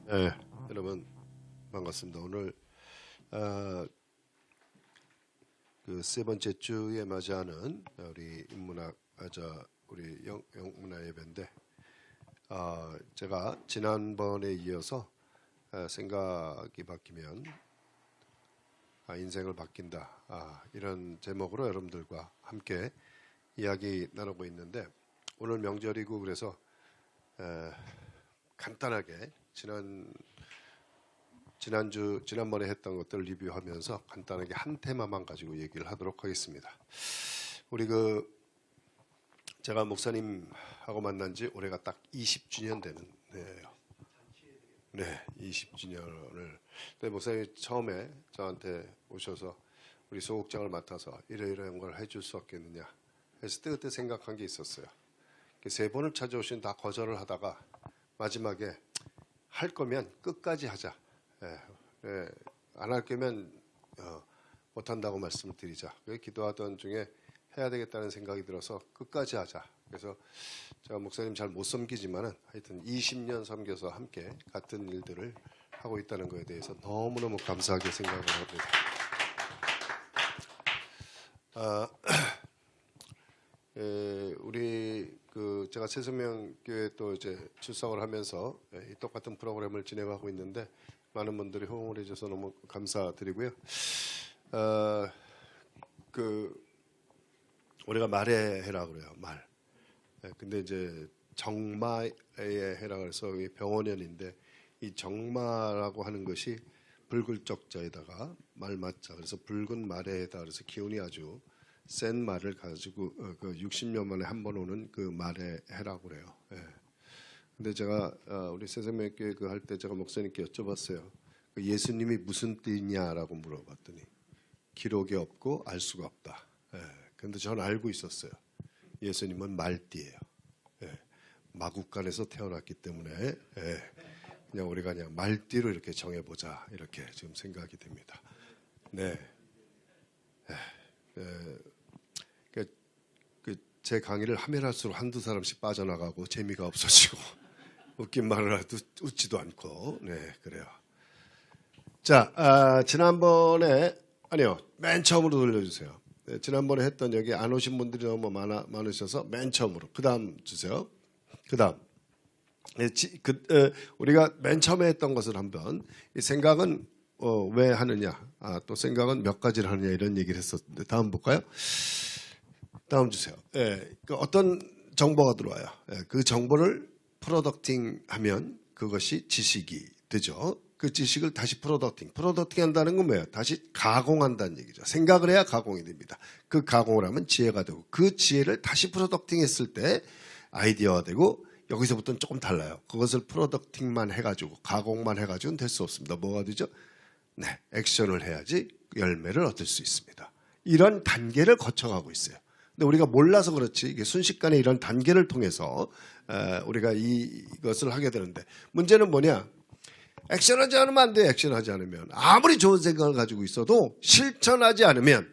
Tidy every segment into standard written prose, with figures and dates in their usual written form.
네, 여러분 반갑습니다. 오늘 그 세 번째 주에 맞이하는 우리 인문학 우리 영문화 예배인데 제가 지난번에 이어서 생각이 바뀌면 인생을 바뀐다 이런 제목으로 여러분들과 함께 이야기 나누고 있는데 오늘 명절이고 그래서 간단하게 지난번에 했던 것들 리뷰하면서 간단하게 한 테마만 가지고 얘기를 하도록 하겠습니다. 우리 제가 목사님하고 만난 지 올해가 딱 20주년 되는 해예요. 네, 20주년을. 근데 목사님이 처음에 저한테 오셔서 우리 소극장을 맡아서 이러이러한 걸 해줄 수 없겠느냐 했을 때 그때 생각한 게 있었어요. 세 번을 찾아오신 다 거절을 하다가 마지막에 할 거면 끝까지 하자. 안 할 거면 못 한다고 말씀을 드리자. 기도하던 중에 해야 되겠다는 생각이 들어서 끝까지 하자. 그래서 제가 목사님 잘 못 섬기지만은 하여튼 20년 섬겨서 함께 같은 일들을 하고 있다는 것에 대해서 너무너무 감사하게 생각을 합니다. 우리 제가 새생명교회 또 이제 출석을 하면서 똑같은 프로그램을 진행하고 있는데 많은 분들이 호응을 해줘서 너무 감사드리고요. 우리가 말의 해라 그래요. 말. 근데 이제 정마의 해라 그래서 병원연인데 이 정마라고 하는 것이 붉을적자에다가 말맞자 그래서 붉은 말의 해다 그래서 기운이 아주 센 말을 가지고 60년 만에 한 번 오는 그 말의 해라고 그래요. 근데 제가 우리 새생명교회 할 때 제가 목사님께 여쭤봤어요. 예수님이 무슨 띠냐라고 물어봤더니 기록이 없고 알 수가 없다. 근데 저는 알고 있었어요. 예수님은 말띠예요. 마국간에서 태어났기 때문에 그냥 우리가 그냥 말띠로 이렇게 정해보자 이렇게 지금 생각이 됩니다. 네. 제 강의를 하면 할수록 한두 사람씩 빠져나가고 재미가 없어지고 웃긴 말을 해도 웃지도 않고 그래요. 자, 지난번에 아니요 맨 처음으로 돌려주세요. 지난번에 했던 여기 안 오신 분들이 너무 많으셔서 맨 처음으로 그 다음 주세요. 그 다음 우리가 맨 처음에 했던 것을 한번 이 생각은 왜 하느냐 또 생각은 몇 가지를 하느냐 이런 얘기를 했었는데 다음 볼까요? 다음 주세요. 어떤 정보가 들어와요. 그 정보를 프로덕팅하면 그것이 지식이 되죠. 그 지식을 다시 프로덕팅 한다는 건 뭐예요? 다시 가공한다는 얘기죠. 생각을 해야 가공이 됩니다. 그 가공을 하면 지혜가 되고 그 지혜를 다시 프로덕팅했을 때 아이디어가 되고 여기서부터는 조금 달라요. 그것을 프로덕팅만 해가지고 가공만 해가지고는 될 수 없습니다. 뭐가 되죠? 네, 액션을 해야지 열매를 얻을 수 있습니다. 이런 단계를 거쳐가고 있어요. 근데 우리가 몰라서 그렇지 이게 순식간에 이런 단계를 통해서 우리가 이것을 하게 되는데 문제는 뭐냐? 액션하지 않으면 안 돼요. 액션하지 않으면 아무리 좋은 생각을 가지고 있어도 실천하지 않으면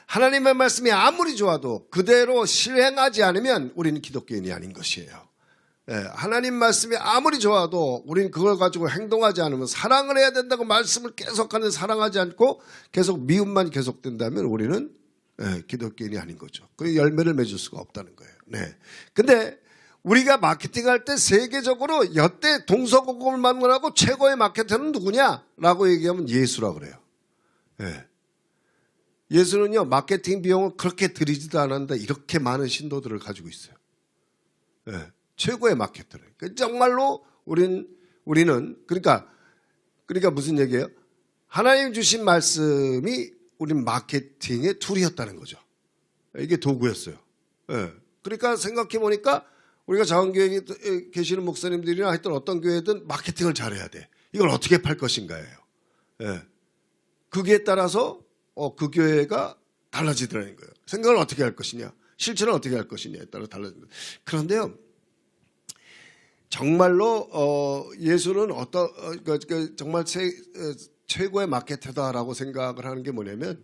하나님의 말씀이 아무리 좋아도 그대로 실행하지 않으면 우리는 기독교인이 아닌 것이에요. 하나님 말씀이 아무리 좋아도 우리는 그걸 가지고 행동하지 않으면 사랑을 해야 된다고 말씀을 계속하는 사랑하지 않고 계속 미움만 계속된다면 우리는 기독교인이 아닌 거죠. 그 열매를 맺을 수가 없다는 거예요. 근데 우리가 마케팅할 때 세계적으로 여태 동서고금을 만들어하고 최고의 마케터는 누구냐라고 얘기하면 예수라고 그래요. 예수는요 마케팅 비용을 그렇게 들이지도 않았는데 이렇게 많은 신도들을 가지고 있어요. 최고의 마케터를. 정말로 우리는 그러니까 무슨 얘기예요? 하나님 주신 말씀이 우린 마케팅의 툴이었다는 거죠. 이게 도구였어요. 그러니까 생각해 보니까 우리가 자원교회에 계시는 목사님들이나 하여튼 어떤 교회든 마케팅을 잘해야 돼. 이걸 어떻게 팔 것인가예요. 그게 따라서 그 교회가 달라지더라는 거예요. 생각을 어떻게 할 것이냐, 실천을 어떻게 할 것이냐에 따라 달라집니다. 그런데요, 정말로 예수는 정말 최고의 마케터다라고 생각을 하는 게 뭐냐면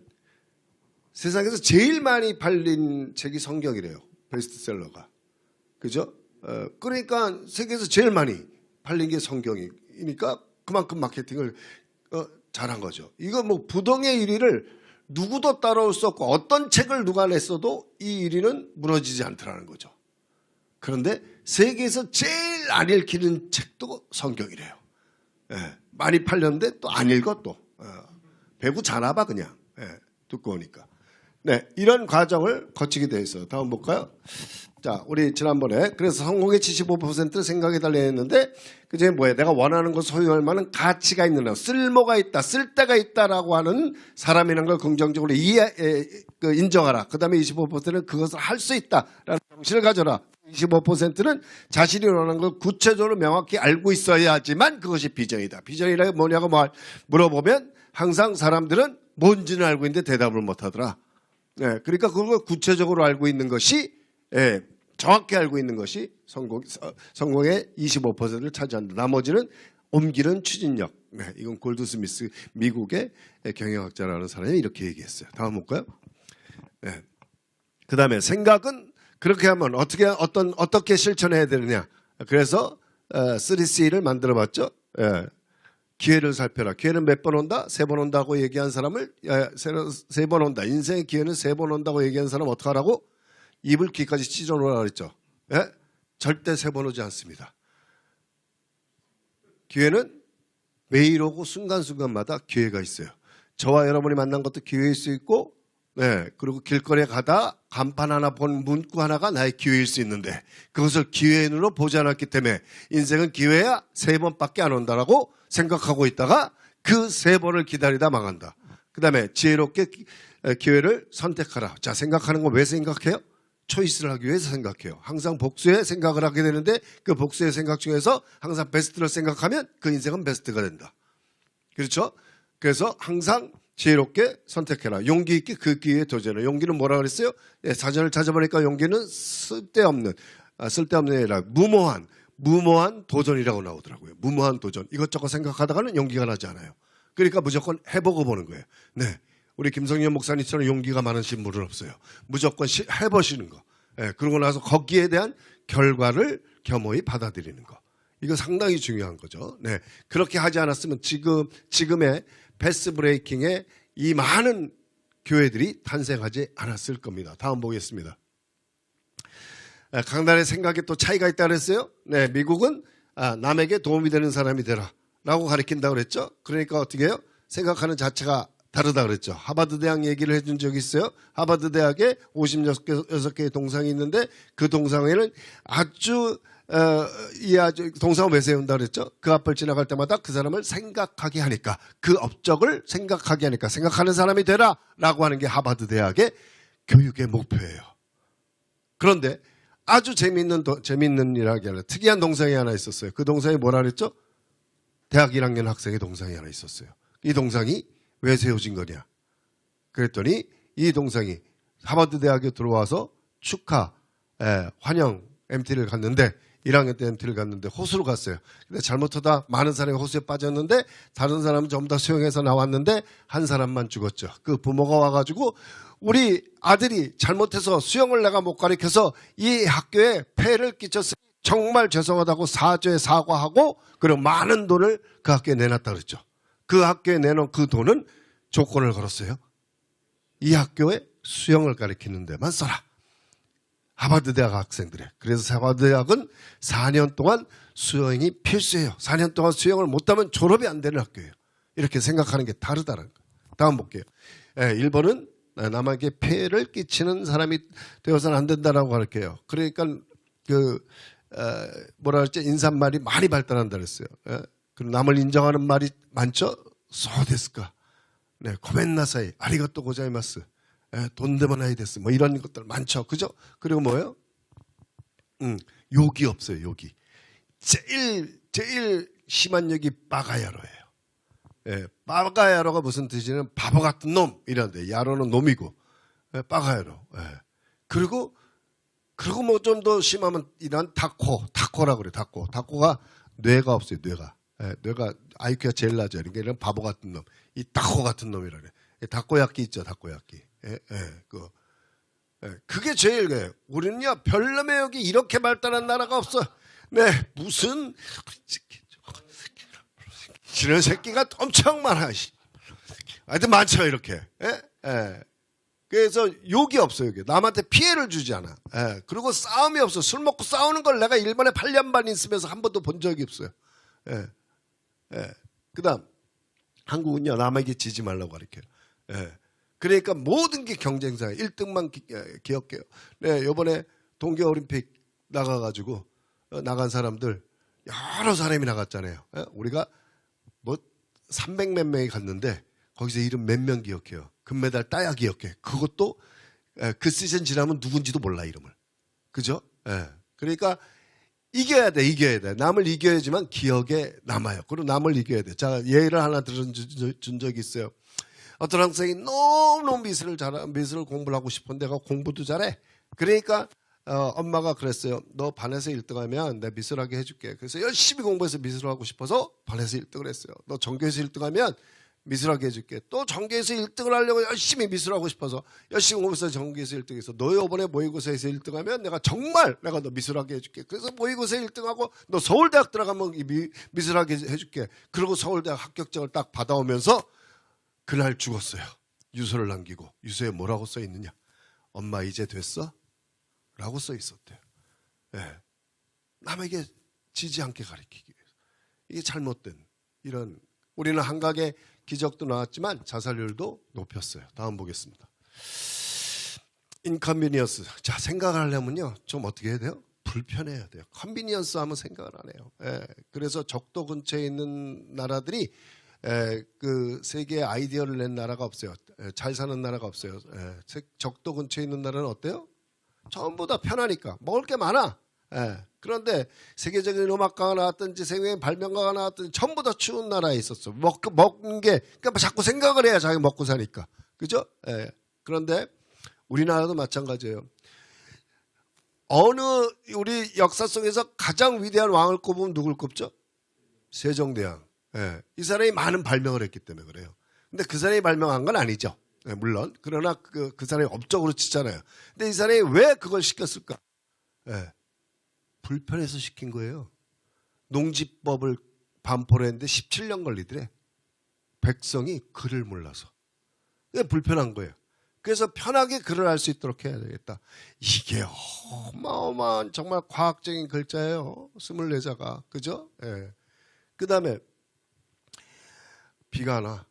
세상에서 제일 많이 팔린 책이 성경이래요. 베스트셀러가. 그죠? 그러니까 세계에서 제일 많이 팔린 게 성경이니까 그만큼 마케팅을 잘한 거죠. 이거 뭐 부동의 1위를 누구도 따라올 수 없고 어떤 책을 누가 냈어도 이 1위는 무너지지 않더라는 거죠. 그런데 세계에서 제일 안 읽히는 책도 성경이래요. 예, 많이 팔렸는데 또 안 읽어 또. 배구 자나 봐 그냥. 예, 두꺼우니까. 네, 이런 과정을 거치게 돼 있어요. 다음 볼까요? 자, 우리 지난번에 그래서 성공의 75%를 생각해달라 했는데 그중에 뭐예요? 내가 원하는 것 소유할 만한 가치가 있는, 쓸모가 있다, 쓸데가 있다라고 하는 사람이라는 걸 긍정적으로 인정하라. 그 다음에 25%는 그것을 할 수 있다라는 정신을 가져라. 25%는 자신이 원하는 걸 구체적으로 명확히 알고 있어야지만 그것이 비전이다. 비전이란 뭐냐고 물어보면 항상 사람들은 뭔지는 알고 있는데 대답을 못하더라. 네, 그러니까 그걸 구체적으로 알고 있는 것이, 예, 정확히 알고 있는 것이 성공의 25%를 차지한다. 나머지는 옮기는 추진력. 네, 이건 골드스미스 미국의 경영학자라는 사람이 이렇게 얘기했어요. 다음 볼까요? 네. 그 다음에 생각은 그렇게 하면 어떻게 실천해야 되느냐. 그래서 3C를 만들어 봤죠. 예. 기회를 살펴라. 기회는 몇 번 온다? 3번 온다고 얘기한 사람을 3번 온다. 인생의 기회는 3번 온다고 얘기한 사람 어떻게 하라고? 입을 귀까지 찢어놓으라 그랬죠. 예? 절대 3번 오지 않습니다. 기회는 매일 오고 순간순간마다 기회가 있어요. 저와 여러분이 만난 것도 기회일 수 있고, 네, 그리고 길거리에 가다 간판 하나 본 문구 하나가 나의 기회일 수 있는데 그것을 기회인으로 보지 않았기 때문에 인생은 기회야 3번밖에 안 온다라고 생각하고 있다가 그 3번을 기다리다 망한다. 그 다음에 지혜롭게 기회를 선택하라. 자, 생각하는 건 왜 생각해요? 초이스를 하기 위해서 생각해요. 항상 복수의 생각을 하게 되는데 그 복수의 생각 중에서 항상 베스트를 생각하면 그 인생은 베스트가 된다. 그렇죠? 그래서 항상 지혜롭게 선택해라. 용기 있게 그 기회에 도전해. 용기는 뭐라 그랬어요? 예, 사전을 찾아보니까 용기는 쓸데없는 아니라 무모한 도전이라고 나오더라고요. 무모한 도전. 이것저것 생각하다가는 용기가 나지 않아요. 그러니까 무조건 해보고 보는 거예요. 네, 우리 김성현 목사님처럼 용기가 많으신 분은 없어요. 무조건 해보시는 거. 예, 그러고 나서 거기에 대한 결과를 겸허히 받아들이는 거. 이거 상당히 중요한 거죠. 네, 그렇게 하지 않았으면 지금의 패스 브레이킹에 이 많은 교회들이 탄생하지 않았을 겁니다. 다음 보겠습니다. 강단의 생각에 또 차이가 있다고 그랬어요. 네, 미국은 남에게 도움이 되는 사람이 되라 라고 가르친다고 그랬죠. 그러니까 어떻게 해요? 생각하는 자체가 다르다 그랬죠. 하버드 대학 얘기를 해준 적이 있어요. 하버드 대학에 56개의 동상이 있는데 그 동상에는 아주 동상을 왜 세운다 그랬죠? 그 앞을 지나갈 때마다 그 사람을 생각하게 하니까, 그 업적을 생각하게 하니까 생각하는 사람이 되라 라고 하는 게 하버드 대학의 교육의 목표예요. 그런데 아주 재밌는 일하기 아니라 특이한 동상이 하나 있었어요. 그 동상이 뭐라 그랬죠? 대학 1학년 학생의 동상이 하나 있었어요. 이 동상이 왜 세워진 거냐? 그랬더니 이 동상이 하버드 대학에 들어와서 환영 MT를 갔는데 1학년 때 MT를 갔는데 호수로 갔어요. 근데 잘못하다 많은 사람이 호수에 빠졌는데 다른 사람은 전부 다 수영해서 나왔는데 한 사람만 죽었죠. 그 부모가 와가지고 우리 아들이 잘못해서 수영을 내가 못 가르쳐서 이 학교에 폐해를 끼쳤으니 정말 죄송하다고 사과하고 그리고 많은 돈을 그 학교에 내놨다 그랬죠. 그 학교에 내놓은 그 돈은 조건을 걸었어요. 이 학교에 수영을 가르치는 데만 써라. 하버드 대학 학생들의. 그래서 하버드 대학은 4년 동안 수영이 필수예요. 4년 동안 수영을 못하면 졸업이 안 되는 학교예요. 이렇게 생각하는 게 다르다는 거예요. 다음 볼게요. 일본은 남에게 폐해를 끼치는 사람이 되어서는 안 된다라고 가르쳐요. 그러니까 뭐라 그랬지? 인사말이 많이 발달한다 그랬어요. 그리고 남을 인정하는 말이 많죠? 소데스까. 네, 고멘나사이, 아리가또 고자이마스. 돈데모나이 데스. 뭐 이런 것들 많죠. 그죠? 그리고 뭐예요? 욕이 없어요, 욕이. 제일 심한 욕이 빠가야로예요. 빠가야로가 무슨 뜻이냐면 바보 같은 놈 이런데, 야로는 놈이고, 빠가야로. 그리고 뭐 좀 더 심하면 이런 타코라고 그래요. 타코가 뇌가 없어요, 뇌가 IQ가 제일 낮아요. 그러니까 이런 바보 같은 놈, 이 타코 같은 놈이라 그래. 다코야끼 있죠, 다코야끼. 그게 제일 그래요. 우리는요, 별놈의 욕이 이렇게 발달한 나라가 없어. 네, 무슨 지는 새끼가 엄청 많아. 하여튼 많죠, 이렇게. 예? 예. 그래서 욕이 없어요, 여기. 남한테 피해를 주지 않아. 예. 그리고 싸움이 없어. 술 먹고 싸우는 걸 내가 일본에 8년 반 있으면서 한 번도 본 적이 없어요. 예. 예. 그 다음, 한국은요, 남에게 지지 말라고 가르쳐요. 예. 그러니까 모든 게 경쟁사예요. 1등만 기억해요. 네, 요번에 동계올림픽 나가가지고, 나간 사람들, 여러 사람이 나갔잖아요. 예? 우리가 뭐 300몇 명이 갔는데, 거기서 이름 몇 명 기억해요. 금메달 따야 기억해. 그것도 그 시즌 지나면 누군지도 몰라, 이름을. 그죠? 예. 그러니까 이겨야 돼, 이겨야 돼. 남을 이겨야지만 기억에 남아요. 그리고 남을 이겨야 돼. 자, 예를 하나 들은 적이 있어요. 어떤 학생이 너무 미술을 공부를 하고 싶은데 내가 공부도 잘해. 그러니까 엄마가 그랬어요. 너 반에서 1등하면 내가 미술하게 해줄게. 그래서 열심히 공부해서 미술을 하고 싶어서 반에서 1등을 했어요. 너 전교에서 1등하면 미술하게 해줄게. 또 전교에서 1등을 하려고 열심히 미술하고 싶어서 열심히 공부해서 전교에서 1등해서 너 이번에 모의고사에서 1등하면 내가 너 미술하게 해줄게. 그래서 모의고사 1등하고 너 서울대학 들어가면 미술하게 해줄게. 그리고 서울대학 합격증을 딱 받아오면서 그날 죽었어요. 유서를 남기고. 유서에 뭐라고 써 있느냐? 엄마 이제 됐어? 라고 써 있었대요. 네. 남에게 지지 않게 가르치기 위해서. 이게 잘못된 이런, 우리는 한각의 기적도 나왔지만 자살률도 높였어요. 다음 보겠습니다. 인컨비니언스. 자, 생각을 하려면요, 좀 어떻게 해야 돼요? 불편해야 돼요. 컨비니언스 하면 생각을 안 해요. 예. 그래서 적도 근처에 있는 나라들이 그 세계에 아이디어를 낸 나라가 없어요. 잘 사는 나라가 없어요. 적도 근처에 있는 나라는 어때요? 전부 다 편하니까. 먹을 게 많아. 그런데 세계적인 음악가가 나왔든지 세계적인 발명가가 나왔든지 전부 다 추운 나라에 있었어. 먹는 게, 그러니까 자꾸 생각을 해야 자기 먹고 사니까. 그죠? 그런데 우리나라도 마찬가지예요. 우리 역사 속에서 가장 위대한 왕을 꼽으면 누굴 꼽죠? 세종대왕. 이 사람이 많은 발명을 했기 때문에 그래요. 근데 그 사람이 발명한 건 아니죠. 물론. 그러나 그 사람이 업적으로 치잖아요. 근데 이 사람이 왜 그걸 시켰을까? 불편해서 시킨 거예요. 농지법을 반포를 했는데 17년 걸리더래. 백성이 글을 몰라서. 불편한 거예요. 그래서 편하게 글을 할 수 있도록 해야 되겠다. 이게 어마어마한 정말 과학적인 글자예요. 24자가. 그죠? 그 다음에 비가 나.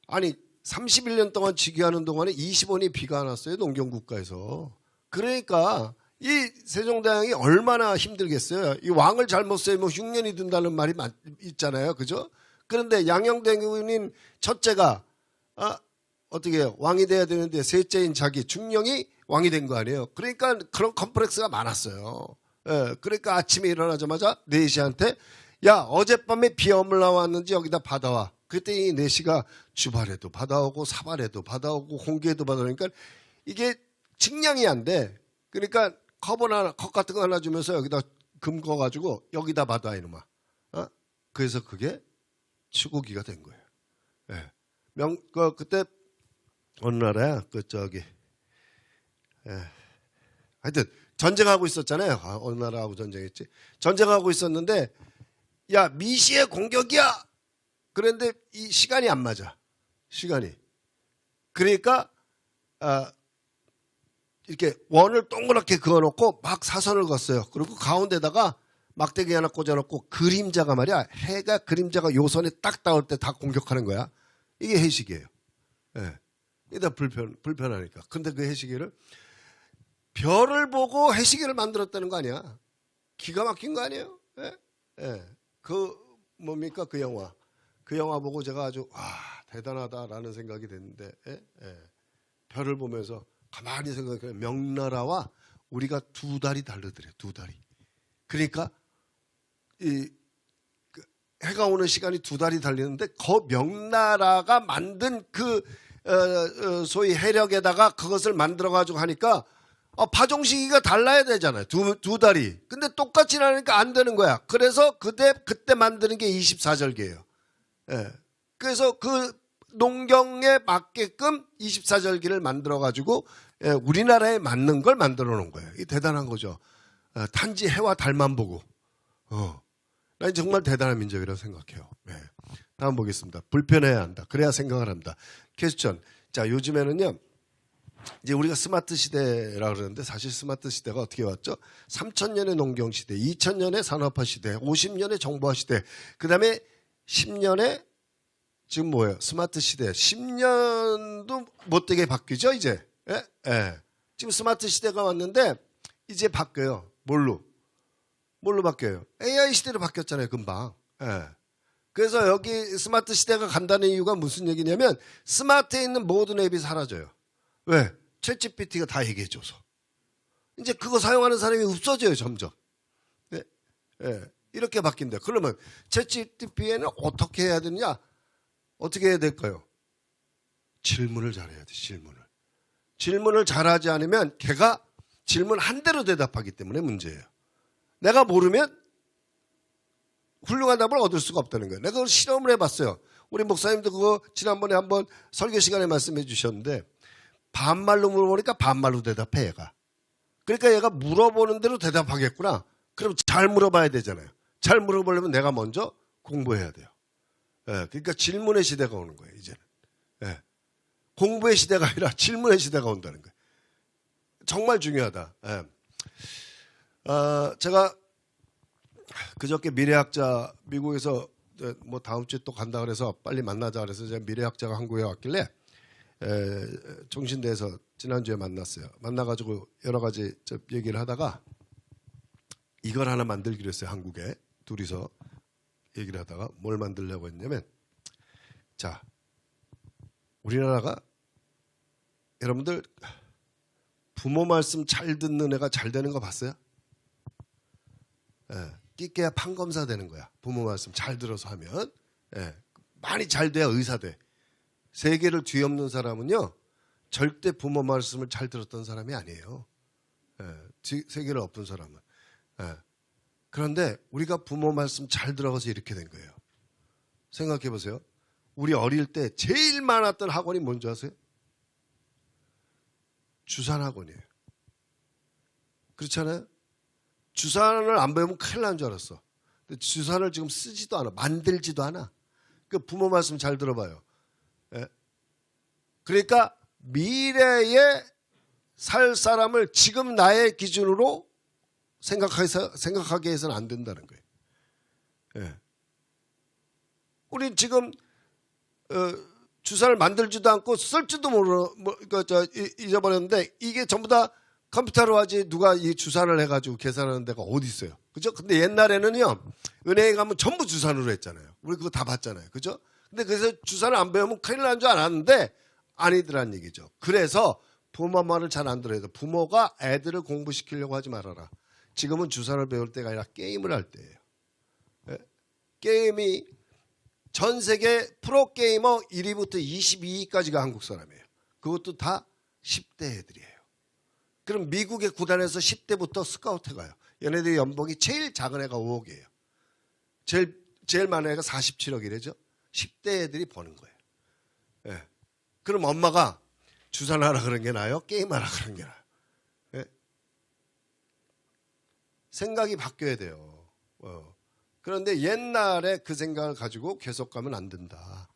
아니 31년 동안 즉위하는 동안에 20원이 비가 안 왔어요. 농경국가에서. 그러니까 이 세종대왕이 얼마나 힘들겠어요. 이 왕을 잘못 세우면 흉년이 든다는 말이 있잖아요. 그죠? 그런데 양형대군인 첫째가 어떻게 해요? 왕이 돼야 되는데 셋째인 자기 중령이 왕이 된 거 아니에요. 그러니까 그런 컴플렉스가 많았어요. 그러니까 아침에 일어나자마자 내시한테 야, 어젯밤에 비 올라왔는지 여기다 받아와. 그때 이 내시가 주발에도 받아오고 사발에도 받아오고 홍기에도 받아오니까 이게 측량이 안 돼. 그러니까 컵 같은 거 하나 주면서 여기다 금 꺼가지고 여기다 받아 이놈아. 그래서 그게 추구기가 된 거예요. 그때 어느 나라야? 하여튼 전쟁하고 있었잖아요. 어느 나라하고 전쟁했지. 전쟁하고 있었는데 야, 미시의 공격이야. 그런데 이 시간이 안 맞아. 시간이. 그러니까 이렇게 원을 동그랗게 그어놓고 막 사선을 걷어요. 그리고 가운데다가 막대기 하나 꽂아놓고 그림자가 말이야. 해가 그림자가 요선에 딱 닿을 때 다 공격하는 거야. 이게 해시계예요. 이게 다 불편하니까. 근데 그 해시계를 별을 보고 해시계를 만들었다는 거 아니야. 기가 막힌 거 아니에요. 뭡니까 그 영화. 그 영화 보고 제가 아주 대단하다라는 생각이 됐는데 별을 보면서 가만히 생각해 명나라와 우리가 두 달이 다르더래. 두 달이. 그러니까 해가 오는 시간이 두 달이 달리는데 그 명나라가 만든 그 소위 해력에다가 그것을 만들어 가지고 하니까 파종시기가 달라야 되잖아요. 두 달이. 근데 똑같이 하니까 안 되는 거야. 그래서 그때 만드는 게 24절기예요. 그래서 그 농경에 맞게끔 24절기를 만들어 가지고 우리나라에 맞는 걸 만들어 놓은 거예요. 이 대단한 거죠. 단지 해와 달만 보고. 난 정말 대단한 민족이라고 생각해요. 네. 다음 보겠습니다. 불편해야 한다. 그래야 생각을 합니다. 퀘스천. 자, 요즘에는요. 이제 우리가 스마트 시대라고 그러는데 사실 스마트 시대가 어떻게 왔죠? 3000년의 농경 시대, 2000년의 산업화 시대, 50년의 정보화 시대, 그 다음에 10년의 지금 뭐예요? 스마트 시대. 10년도 못되게 바뀌죠, 이제. 예? 예. 지금 스마트 시대가 왔는데 이제 바뀌어요. 뭘로 바뀌어요? AI 시대로 바뀌었잖아요, 금방. 예. 그래서 여기 스마트 시대가 간다는 이유가 무슨 얘기냐면 스마트에 있는 모든 앱이 사라져요. 왜? 챗GPT가 다 얘기해줘서. 이제 그거 사용하는 사람이 없어져요, 점점. 네? 네. 이렇게 바뀐다. 그러면 챗GPT에는 어떻게 해야 되느냐? 어떻게 해야 될까요? 질문을 잘해야 돼, 질문을. 질문을 잘하지 않으면 걔가 질문 한 대로 대답하기 때문에 문제예요. 내가 모르면 훌륭한 답을 얻을 수가 없다는 거예요. 내가 그걸 실험을 해봤어요. 우리 목사님도 그거 지난번에 한번 설교 시간에 말씀해 주셨는데 반말로 물어보니까 반말로 대답해 얘가. 그러니까 얘가 물어보는 대로 대답하겠구나. 그럼 잘 물어봐야 되잖아요. 잘 물어보려면 내가 먼저 공부해야 돼요. 예, 그러니까 질문의 시대가 오는 거예요. 이제는. 예, 공부의 시대가 아니라 질문의 시대가 온다는 거예요. 정말 중요하다. 예. 제가 그저께 미래학자 미국에서 뭐 다음 주에 또 간다 그래서 빨리 만나자 그래서 제가 미래학자가 한국에 왔길래 종신대에서 지난주에 만났어요. 만나가지고 여러 가지 얘기를 하다가 이걸 하나 만들기로 했어요. 한국에 둘이서 얘기를 하다가 뭘 만들려고 했냐면 자 우리나라가 여러분들 부모 말씀 잘 듣는 애가 잘 되는 거 봤어요? 예, 끼깨야 판검사 되는 거야. 부모 말씀 잘 들어서 하면 예, 많이 잘 돼야 의사 돼. 세계를 뒤엎는 사람은요 절대 부모 말씀을 잘 들었던 사람이 아니에요. 예, 세계를 엎은 사람은. 예. 그런데 우리가 부모 말씀 잘 들어가서 이렇게 된 거예요. 생각해 보세요. 우리 어릴 때 제일 많았던 학원이 뭔지 아세요? 주산학원이에요. 그렇잖아요? 주산을 안 배우면 큰일 난 줄 알았어. 근데 주산을 지금 쓰지도 않아. 만들지도 않아. 그 부모 말씀 잘 들어봐요. 예? 그러니까 미래에 살 사람을 지금 나의 기준으로 생각하게 해서는 안 된다는 거예요. 예. 우리 지금 주사를 만들지도 않고 쓸지도 잊어버렸는데 이게 전부 다 컴퓨터로 하지 누가 이 주사를 해가지고 계산하는 데가 어디 있어요. 그죠? 근데 옛날에는요 은행에 가면 전부 주산으로 했잖아요. 우리 그거 다 봤잖아요. 그죠? 근데 그래서 주사를 안 배우면 큰일 난 줄 알았는데 아니더란 얘기죠. 그래서 부모 말을 잘 안 들어야 돼. 부모가 애들을 공부시키려고 하지 말아라. 지금은 주사를 배울 때가 아니라 게임을 할 때예요. 예? 게임이 전 세계 프로게이머 1위부터 22위까지가 한국 사람이에요. 그것도 다 10대 애들이에요. 그럼 미국의 구단에서 10대부터 스카우트 가요. 얘네들의 연봉이 제일 작은 애가 5억이에요. 제일 많은 애가 47억이래죠. 10대 애들이 버는 거예요. 예. 그럼 엄마가 주산하라 그런 게 나아요? 게임하라 그런 게 나아요? 예? 생각이 바뀌어야 돼요. 그런데 옛날에 그 생각을 가지고 계속 가면 안 된다.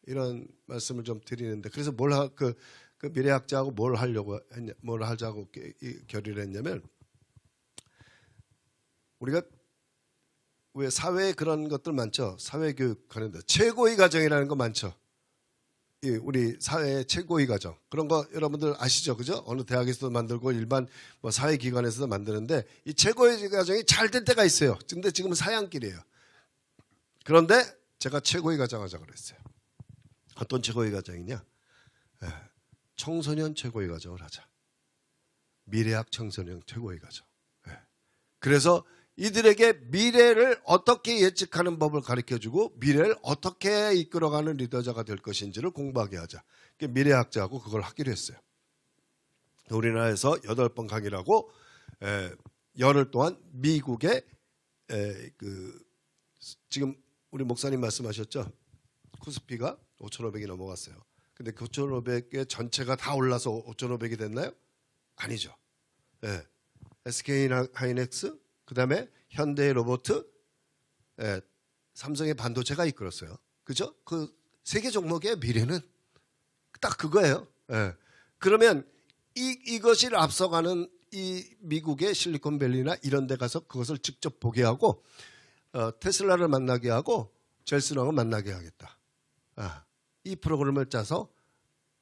이런 말씀을 좀 드리는데 그래서 그 미래학자하고 뭘 하자고 결의를 했냐면 우리가 왜 사회에 그런 것들 많죠. 사회교육 하는데 최고의 가정이라는 거 많죠. 우리 사회의 최고의 가정 그런 거 여러분들 아시죠, 그죠? 어느 대학에서도 만들고 일반 뭐 사회기관에서도 만드는데 이 최고의 가정이 잘 될 때가 있어요. 근데 지금은 사양길이에요. 그런데 제가 최고의 가정 하자고 그랬어요. 어떤 최고의 가정이냐? 청소년 최고의 가정을 하자. 미래학 청소년 최고의 가정. 그래서 이들에게 미래를 어떻게 예측하는 법을 가르쳐주고 미래를 어떻게 이끌어가는 리더자가 될 것인지를 공부하게 하자. 미래학자하고 그걸 하기로 했어요. 우리나라에서 8번 강의를 하고 열흘 동안 미국에 지금 우리 목사님 말씀하셨죠. 코스피가 5,500이 넘어갔어요. 근데 그 5,500개 전체가 다 올라서 5,500이 됐나요? 아니죠. SK 하이닉스 그 다음에 현대로보트, 삼성의 반도체가 이끌었어요. 그죠? 그 세계 종목의 미래는 딱 그거예요. 예. 그러면 이것을 앞서가는 이 미국의 실리콘밸리나 이런 데 가서 그것을 직접 보게 하고 테슬라를 만나게 하고 젤슨왕을 만나게 하겠다. 이 프로그램을 짜서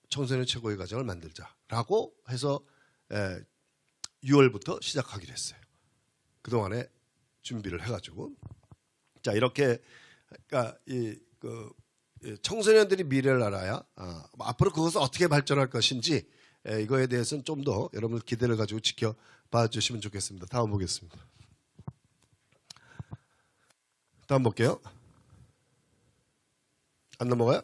청소년 최고의 가정을 만들자라고 해서 6월부터 시작하기로 했어요. 그동안에 준비를 해가지고 자 이렇게 그러니까 청소년들이 미래를 알아야 앞으로 그것을 어떻게 발전할 것인지 이거에 대해서는 좀 더 여러분들 기대를 가지고 지켜봐 주시면 좋겠습니다. 다음 보겠습니다. 다음 볼게요. 안 넘어가요?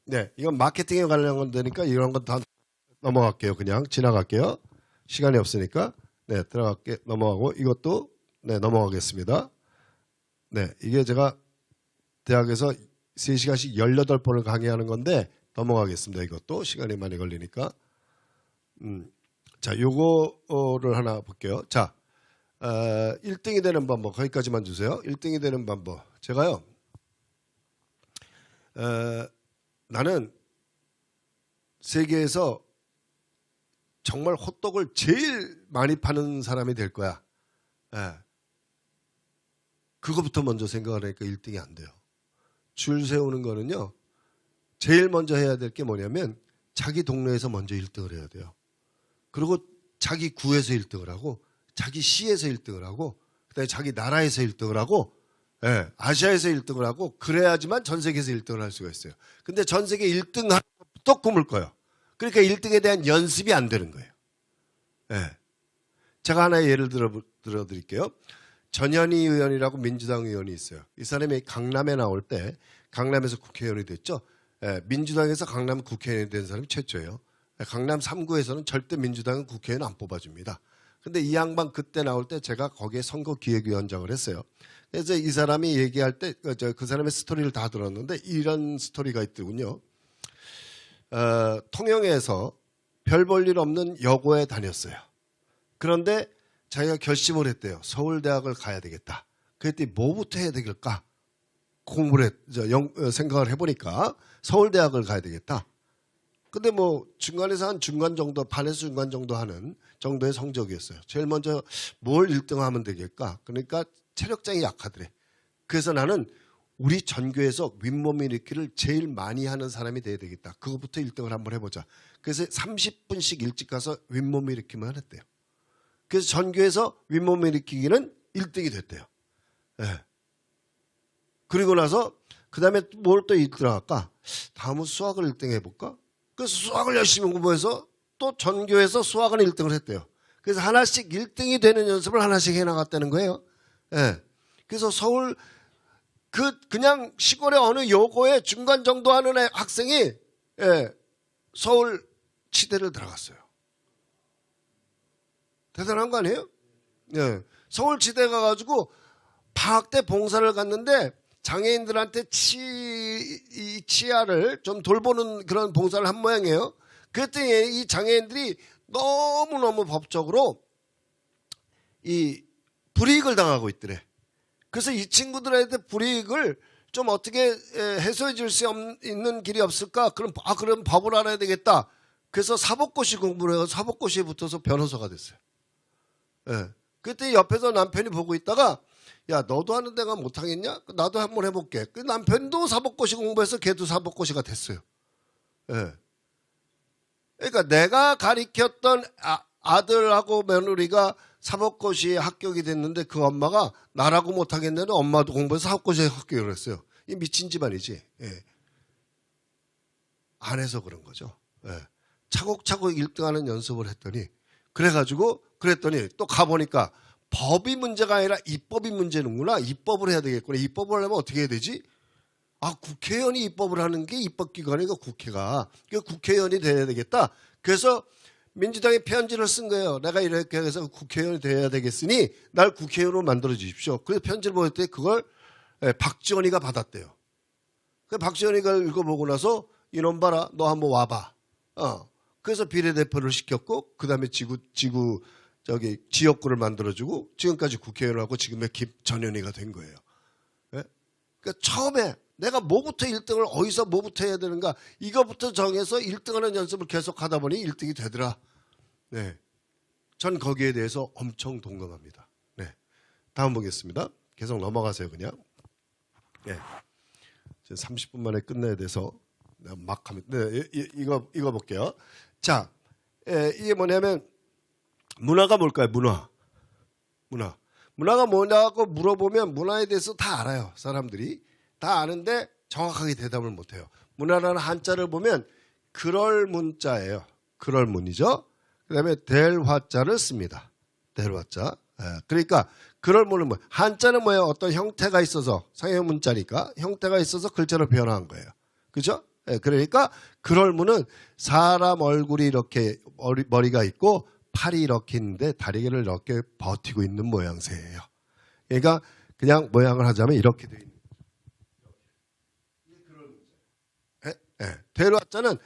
네, 이건 마케팅에 관련한 되니까 이런 건 다 넘어갈게요. 그냥 지나갈게요. 시간이 없으니까 네 들어갈게 넘어가고 이것도 네 넘어가겠습니다. 네, 이게 제가 대학에서 3시간씩 18번을 강의하는 건데 넘어가겠습니다. 이것도 시간이 많이 걸리니까. 자, 요거를 하나 볼게요. 자, 1등이 되는 방법 거기까지만 주세요. 1등이 되는 방법. 제가요. 나는 세계에서 정말 호떡을 제일 많이 파는 사람이 될 거야. 그거부터 먼저 생각을 하니까 1등이 안 돼요. 줄 세우는 거는요. 제일 먼저 해야 될 게 뭐냐면 자기 동네에서 먼저 1등을 해야 돼요. 그리고 자기 구에서 1등을 하고 자기 시에서 1등을 하고 그다음에 자기 나라에서 1등을 하고 아시아에서 1등을 하고 그래야지만 전 세계에서 1등을 할 수가 있어요. 근데 전 세계 1등 하는 것부터 꿈을 꿔요. 그러니까 1등에 대한 연습이 안 되는 거예요. 제가 하나의 예를 들어드릴게요. 전현희 의원이라고 민주당 의원이 있어요. 이 사람이 강남에 나올 때 강남에서 국회의원이 됐죠. 민주당에서 강남 국회의원이 된 사람이 최초예요. 강남 3구에서는 절대 민주당은 국회의원 안 뽑아줍니다. 근데 이 양반 그때 나올 때 제가 거기에 선거기획위원장을 했어요. 그래서 이 사람이 얘기할 때 그 사람의 스토리를 다 들었는데 이런 스토리가 있더군요. 통영에서 별 볼 일 없는 여고에 다녔어요. 그런데 자기가 결심을 했대요. 서울대학을 가야 되겠다. 그랬더니 뭐부터 해야 되겠까? 공부를 생각을 해보니까 서울대학을 가야 되겠다. 근데 뭐 중간에서 한 중간 정도, 반에서 중간 정도 하는 정도의 성적이었어요. 제일 먼저 뭘 1등 하면 되겠까? 그러니까 체력장이 약하더래. 그래서 나는 우리 전교에서 윗몸 일으키를 제일 많이 하는 사람이 돼야 되겠다. 그거부터 1등을 한번 해보자. 그래서 30분씩 일찍 가서 윗몸 일으키만 했대요. 그래서 전교에서 윗몸 일으키기는 1등이 됐대요. 그리고 나서 그 다음에 뭘 또 1등 할까? 다음은 수학을 1등 해볼까? 그래서 수학을 열심히 공부해서 또 전교에서 수학은 1등을 했대요. 그래서 하나씩 1등이 되는 연습을 하나씩 해나갔다는 거예요. 그래서 서울 그냥 시골의 어느 여고에 중간 정도 하는 학생이 서울 치대를 들어갔어요. 대단한 거 아니에요? 서울 치대 가가지고 방학 때 봉사를 갔는데 장애인들한테 치아를 좀 돌보는 그런 봉사를 한 모양이에요. 그랬더니 이 장애인들이 너무너무 법적으로 이 불이익을 당하고 있더래. 그래서 이 친구들한테 불이익을 좀 어떻게 해소해 줄 수 있는 길이 없을까? 그럼 법을 알아야 되겠다. 그래서 사법고시 공부를 해서 사법고시에 붙어서 변호사가 됐어요. 그때 옆에서 남편이 보고 있다가 야 너도 하는 데가 못하겠냐? 나도 한번 해볼게. 그 남편도 사법고시 공부해서 걔도 사법고시가 됐어요. 그러니까 내가 가리켰던 아들하고 며느리가 사법고시에 합격이 됐는데 그 엄마가 나라고 못하겠는데 엄마도 공부해서 사법고시에 합격을 했어요. 이 미친 집안이지. 안 해서 그런 거죠. 차곡차곡 1등하는 연습을 했더니 그랬더니 또 가보니까 법이 문제가 아니라 입법이 문제는구나. 입법을 해야 되겠구나. 입법을 하려면 어떻게 해야 되지? 국회의원이 입법을 하는 게 입법기관이니까 국회가. 그러니까 국회의원이 돼야 되겠다. 그래서 민주당에 편지를 쓴 거예요. 내가 이렇게 해서 국회의원이 돼야 되겠으니 날 국회의원으로 만들어 주십시오. 그래서 편지를 보냈더니 그걸 박지원이가 받았대요. 박지원이가 읽어보고 나서 이놈 봐라. 너 한번 와봐. 그래서 비례대표를 시켰고 그 다음에 지구 저기 지역구를 만들어주고 지금까지 국회의원하고 지금의 김전현희가 된 거예요. 예? 그러니까 처음에 내가 뭐부터 1등을 어디서 뭐부터 해야 되는가 이거부터 정해서 1등하는 연습을 계속하다 보니 1등이 되더라. 네, 전 거기에 대해서 엄청 동감합니다. 네, 다음 보겠습니다. 계속 넘어가세요 그냥. 네, 30분 만에 끝내야 돼서 막 하면 네, 이거 볼게요. 자, 이게 뭐냐면 문화가 뭘까요? 문화가 뭐냐고 물어보면 문화에 대해서 다 알아요. 사람들이 다 아는데 정확하게 대답을 못해요. 문화라는 한자를 보면 그럴 문자예요. 그럴 문이죠. 그 다음에 될 화자를 씁니다. 될 화자. 그러니까 그럴 문은 뭐 한자는 뭐예요? 어떤 형태가 있어서 상형 문자니까 형태가 있어서 글자로 변화한 거예요. 그죠? 그러니까 그럴 문은 사람 얼굴이 이렇게 머리가 있고 팔이 이렇게 있는데 다리를 이렇게 버티고 있는 모양새예요. 그러니까 그냥 모양을 하자면 이렇게 되어 있는 거예요. 대로자는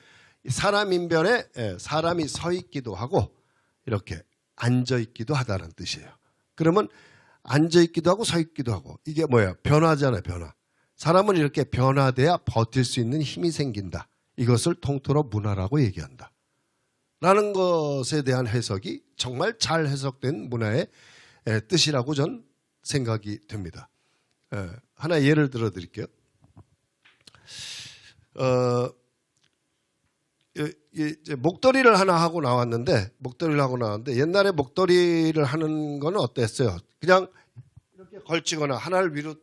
사람 인변에 사람이 서 있기도 하고 이렇게 앉아 있기도 하다는 뜻이에요. 그러면 앉아 있기도 하고 서 있기도 하고 이게 뭐야? 변화잖아요. 변화. 사람은 이렇게 변화돼야 버틸 수 있는 힘이 생긴다. 이것을 통틀어 문화라고 얘기한다. 라는 것에 대한 해석이 정말 잘 해석된 문화의 뜻이라고 전 생각이 됩니다. 하나 예를 들어 드릴게요. 이제 목도리를 하나 하고 나왔는데 옛날에 목도리를 하는 거는 어땠어요? 그냥 이렇게 걸치거나 하나를 위로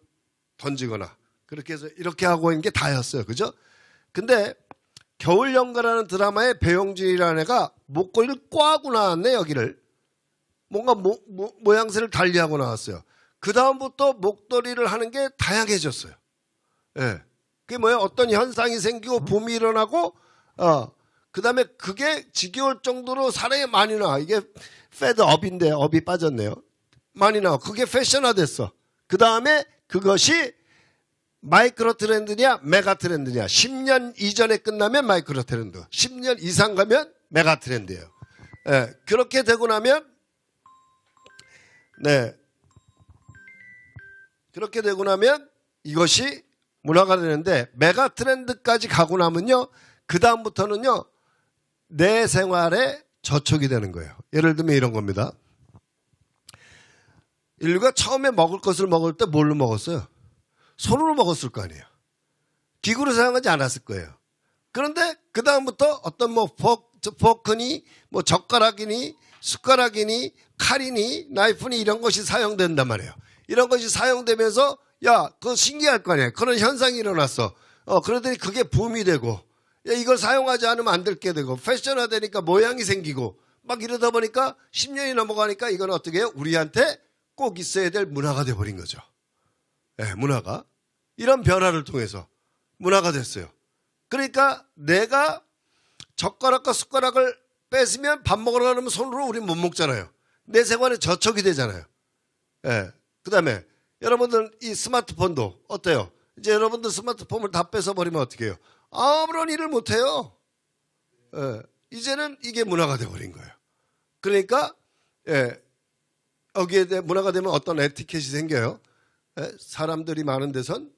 던지거나 그렇게 해서 이렇게 하고 있는 게 다였어요. 그죠? 근데 겨울연가라는 드라마에 배용진이라는 애가 목걸이를 꽈고 나왔네. 여기를 뭔가 모양새를 달리하고 나왔어요. 그 다음부터 목도리를 하는 게 다양해졌어요. 예, 그게 뭐예요? 어떤 현상이 생기고 붐이 일어나고 그 다음에 그게 지겨울 정도로 사람이 많이 나와. 이게 패드업인데 업이 빠졌네요. 많이 나와. 그게 패션화됐어. 그 다음에 그것이 마이크로 트렌드냐 메가 트렌드냐. 10년 이전에 끝나면 마이크로 트렌드, 10년 이상 가면 메가 트렌드예요. 네, 그렇게 되고 나면 그렇게 되고 나면 이것이 문화가 되는데 메가 트렌드까지 가고 나면요 그 다음부터는요 내 생활에 저촉이 되는 거예요. 예를 들면 이런 겁니다. 인류가 처음에 먹을 것을 먹을 때 뭘로 먹었어요? 손으로 먹었을 거 아니에요. 기구를 사용하지 않았을 거예요. 그런데 그 다음부터 어떤 뭐 포크니 뭐 젓가락이니 숟가락이니 칼이니 나이프니 이런 것이 사용된단 말이에요. 이런 것이 사용되면서 야 그거 신기할 거 아니에요. 그런 현상이 일어났어. 그러더니 그게 붐이 되고 야, 이걸 사용하지 않으면 안 될 게 되고 패션화 되니까 모양이 생기고 막 이러다 보니까 10년이 넘어가니까 이건 어떻게 해요? 우리한테 꼭 있어야 될 문화가 돼버린 거죠. 네, 문화가 이런 변화를 통해서 문화가 됐어요. 그러니까 내가 젓가락과 숟가락을 뺏으면 밥 먹으러 가면 손으로 우리 못 먹잖아요. 내 생활에 저촉이 되잖아요. 네, 그 다음에 여러분들 이 스마트폰도 어때요? 이제 여러분들 스마트폰을 다 뺏어버리면 어떻게 해요? 아무런 일을 못해요. 이제는 이게 문화가 돼버린 거예요. 그러니까 여기에 대해 문화가 되면 어떤 에티켓이 생겨요. 사람들이 많은 데선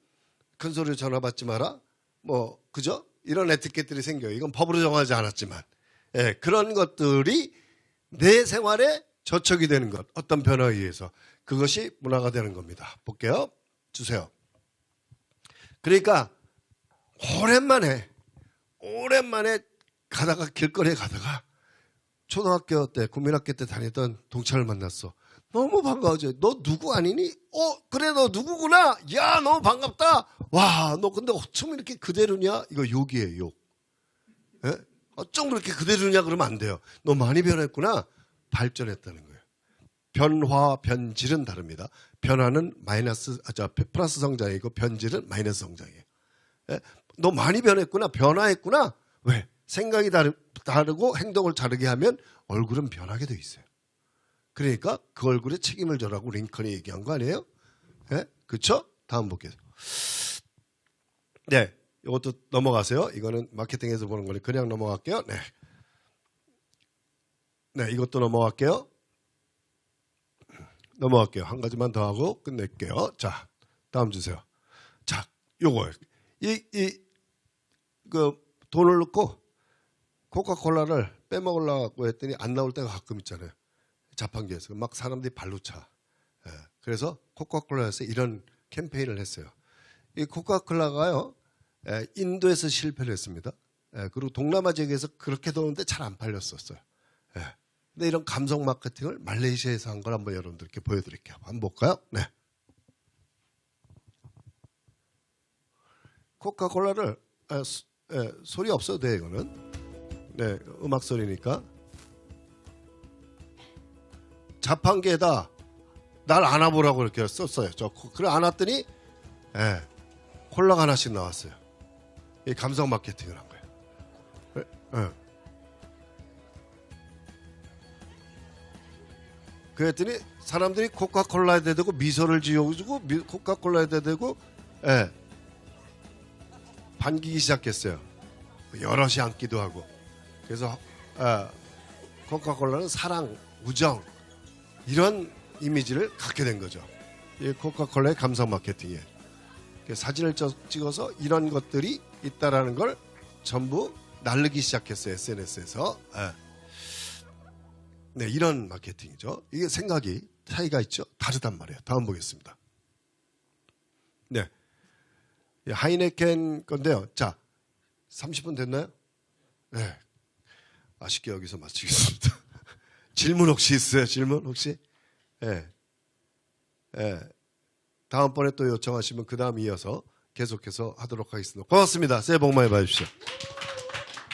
큰 소리로 전화 받지 마라. 뭐 그죠? 이런 에티켓들이 생겨요. 이건 법으로 정하지 않았지만 그런 것들이 내 생활에 저촉이 되는 것, 어떤 변화에 의해서 그것이 문화가 되는 겁니다. 볼게요. 주세요. 그러니까 오랜만에 가다가 길거리에 가다가 초등학교 때 국민학교 때 다니던 동창을 만났어. 너무 반가워져. 너 누구 아니니? 그래 너 누구구나. 야 너무 반갑다. 와 너 근데 어쩜 이렇게 그대로냐? 이거 욕이에요. 욕. 어쩜 그렇게 그대로냐 그러면 안 돼요. 너 많이 변했구나. 발전했다는 거예요. 변화 변질은 다릅니다. 변화는 플러스 성장이고 변질은 마이너스 성장이에요. 너 많이 변했구나. 변화했구나. 왜? 생각이 다르고 행동을 다르게 하면 얼굴은 변하게 돼 있어요. 그러니까 그 얼굴에 책임을 져라고 링컨이 얘기한 거 아니에요? 그렇죠? 다음 볼게요. 네, 이것도 넘어가세요. 이거는 마케팅에서 보는 거니 그냥 넘어갈게요. 네, 이것도 넘어갈게요. 넘어갈게요. 한 가지만 더 하고 끝낼게요. 자, 다음 주세요. 자, 요거 그 돈을 넣고 코카콜라를 빼먹으려고 했더니 안 나올 때가 가끔 있잖아요. 자판기에서 막 사람들이 발로 차. 예, 그래서 코카콜라에서 이런 캠페인을 했어요. 이 코카콜라가요, 인도에서 실패를 했습니다. 그리고 동남아 지역에서 그렇게 도는데 잘 안 팔렸었어요. 근데 이런 감성 마케팅을 말레이시아에서 한 걸 한번 여러분들께 보여드릴게요. 한번 볼까요? 네. 코카콜라를 소리 없어도 돼 이거는. 네, 음악 소리니까. 자판기에다 날 안아보라고 이렇게 썼어요. 그래 안았더니 콜라가 하나씩 나왔어요. 이 감성 마케팅을 한 거예요. 그랬더니 사람들이 코카콜라에다 대고 미소를 지어주고 코카콜라에다 대고 반기기 시작했어요. 여럿이 앉기도 하고. 그래서 코카콜라는 사랑, 우정 이런 이미지를 갖게 된 거죠. 이 코카콜라의 감성 마케팅이에요. 사진을 찍어서 이런 것들이 있다라는 걸 전부 날르기 시작했어요. SNS에서. 네, 이런 마케팅이죠. 이게 생각이 차이가 있죠. 다르단 말이에요. 다음 보겠습니다. 네, 하이네켄 건데요. 자, 30분 됐나요? 네, 아쉽게 여기서 마치겠습니다. 질문 혹시 있어요? 질문 혹시? 네. 다음번에 또 요청하시면 그 다음 이어서 계속해서 하도록 하겠습니다. 고맙습니다. 새해 복 많이 받으십시오.